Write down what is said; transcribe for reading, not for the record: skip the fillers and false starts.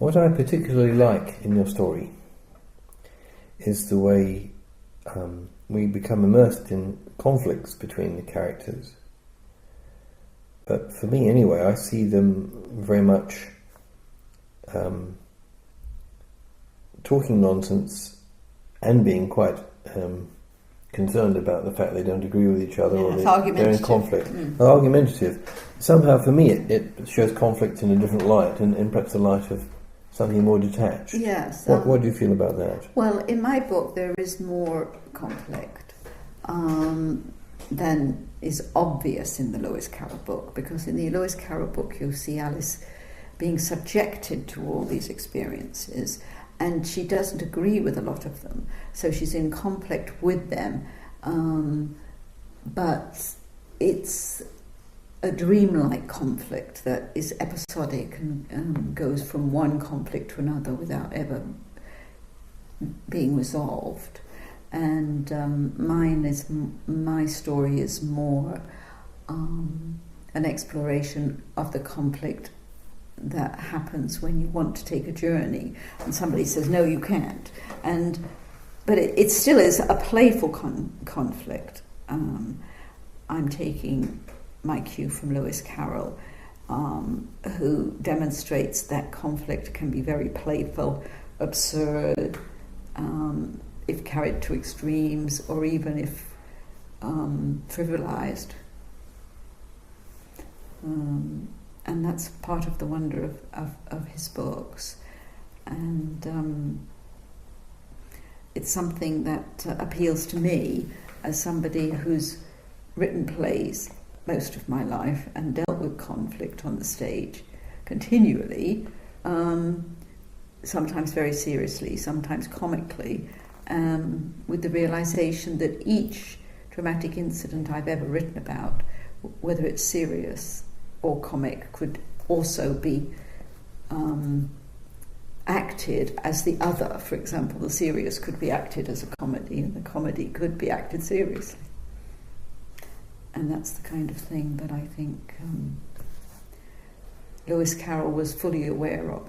What I particularly like in your story is the way we become immersed in conflicts between the characters. But for me anyway, I see them very much talking nonsense and being quite concerned about the fact they don't agree with each other, or they're in conflict. Argumentative. Somehow for me it shows conflict in a different light, in perhaps the light of something more detached. Yes. What do you feel about that? Well, in my book there is more conflict than is obvious in the Lewis Carroll book, because in the Lewis Carroll book you see Alice being subjected to all these experiences, and she doesn't agree with a lot of them, so she's in conflict with them, but it's a dreamlike conflict that is episodic and goes from one conflict to another without ever being resolved. And my story is more an exploration of the conflict that happens when you want to take a journey and somebody says no, you can't, but it still is a playful conflict. I'm taking my cue from Lewis Carroll, who demonstrates that conflict can be very playful, absurd, if carried to extremes, or even if trivialized. And that's part of the wonder of his books. And it's something that appeals to me as somebody who's written plays most of my life and dealt with conflict on the stage continually, sometimes very seriously, sometimes comically, with the realization that each dramatic incident I've ever written about, whether it's serious or comic, could also be acted as the other. For example, the serious could be acted as a comedy, and the comedy could be acted seriously. And that's the kind of thing that I think Lewis Carroll was fully aware of.